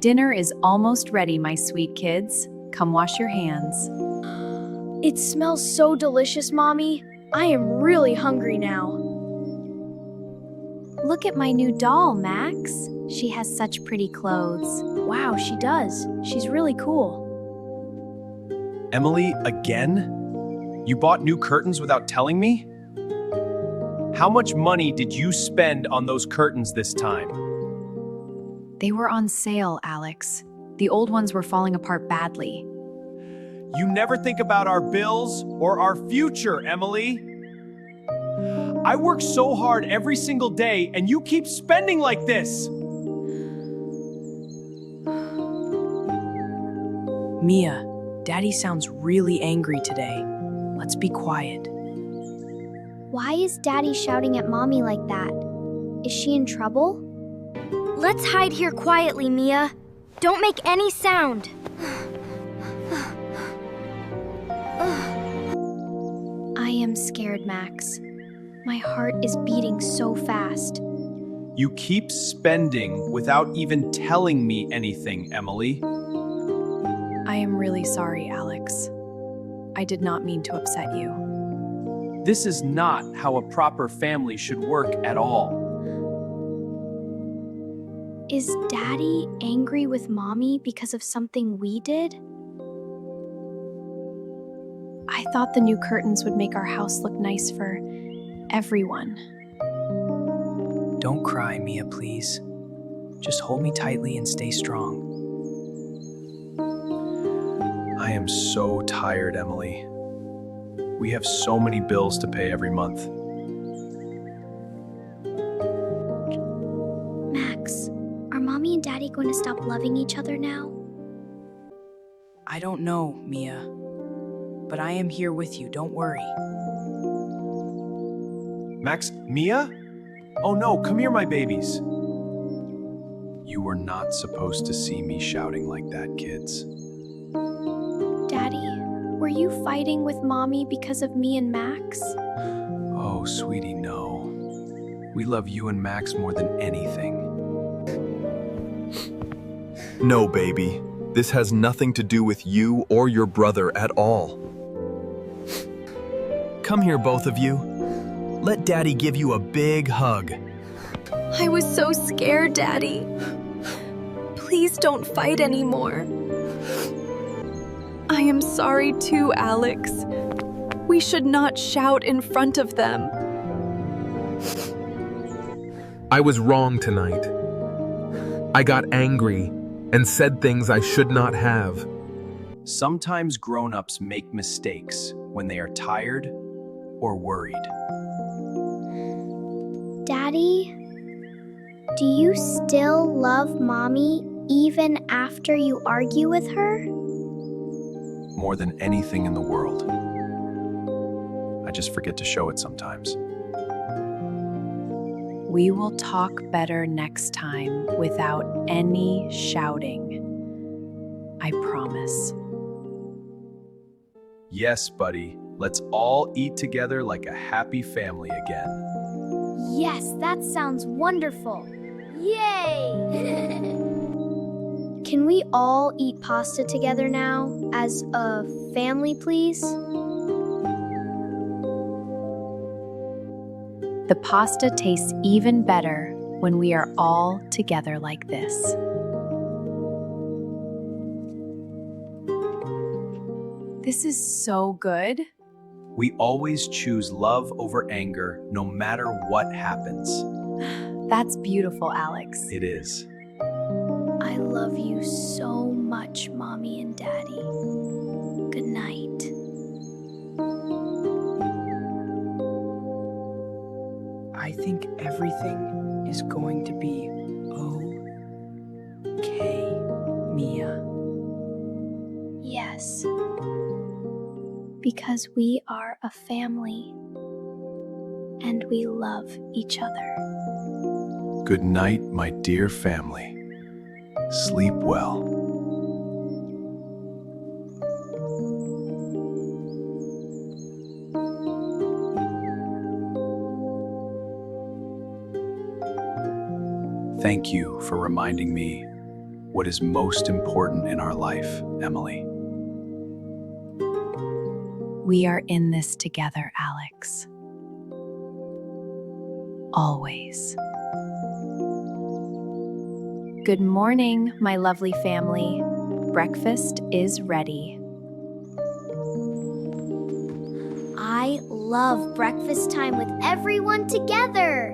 Dinner is almost ready, my sweet kids. Come wash your hands. It smells so delicious, Mommy. I am really hungry now. Look at my new doll, Max. She has such pretty clothes. Wow, she does. She's really cool. Emily, again? You bought new curtains without telling me? How much money did you spend on those curtains this time? They were on sale, Alex. The old ones were falling apart badly. You never think about our bills or our future, Emily. I work so hard every single day, and you keep spending like this. Mia, Daddy sounds really angry today. Let's be quiet. Why is Daddy shouting at Mommy like that? Is she in trouble? Let's hide here quietly, Mia. Don't make any sound. I am scared, Max. My heart is beating so fast. You keep spending without even telling me anything, Emily. I am really sorry, Alex. I did not mean to upset you. This is not how a proper family should work at all. Is Daddy angry with Mommy because of something we did? I thought the new curtains would make our house look nice for everyone. Don't cry, Mia, please. Just hold me tightly and stay strong. I am so tired, Emily. We have so many bills to pay every month. Max, are Mommy and Daddy going to stop loving each other now? I don't know, Mia. But I am here with you, don't worry. Max, Mia? Oh no, come here, my babies. You were not supposed to see me shouting like that, kids. Daddy, were you fighting with Mommy because of me and Max? Oh, sweetie, no. We love you and Max more than anything. No, baby. This has nothing to do with you or your brother at all. Come here, both of you. Let Daddy give you a big hug. I was so scared, Daddy. Please don't fight anymore. I am sorry too, Alex. We should not shout in front of them. I was wrong tonight. I got angry and said things I should not have. Sometimes grown-ups make mistakes when they are tired or worried. Daddy, do you still love Mommy even after you argue with her? More than anything in the world. I just forget to show it sometimes. We will talk better next time without any shouting. I promise. Yes, buddy. Let's all eat together like a happy family again. Yes, that sounds wonderful. Yay! Can we all eat pasta together now as a family, please? The pasta tastes even better when we are all together like this. This is so good. We always choose love over anger, no matter what happens. That's beautiful, Alex. It is. I love you so much, Mommy and Daddy. Good night. I think everything is going to be okay, Mia. Yes. Because we are a family and we love each other. Good night, my dear family. Sleep well. Thank you for reminding me what is most important in our life, Emily. We are in this together, Alex. Always. Good morning, my lovely family. Breakfast is ready. I love breakfast time with everyone together.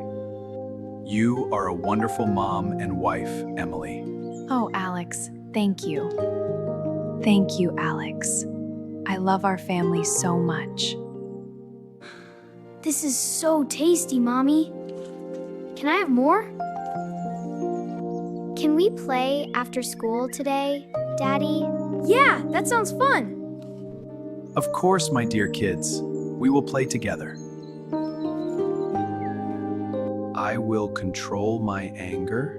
You are a wonderful mom and wife, Emily. Oh, Alex, thank you. Thank you, Alex. I love our family so much. This is so tasty, Mommy. Can I have more? Can we play after school today, Daddy? Yeah, that sounds fun. Of course, my dear kids, we will play together. I will control my anger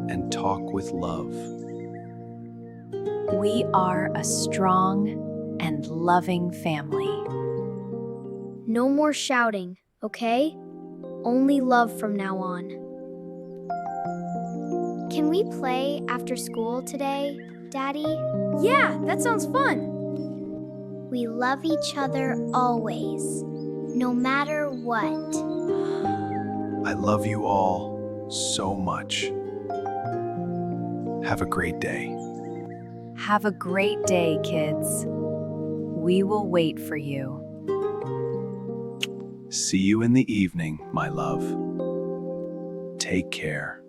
and talk with love. We are a strong and loving family. No more shouting, okay? Only love from now on. Can we play after school today, Daddy? Yeah, that sounds fun. We love each other always, no matter what. I love you all so much. Have a great day. Have a great day, kids. We will wait for you. See you in the evening, my love. Take care.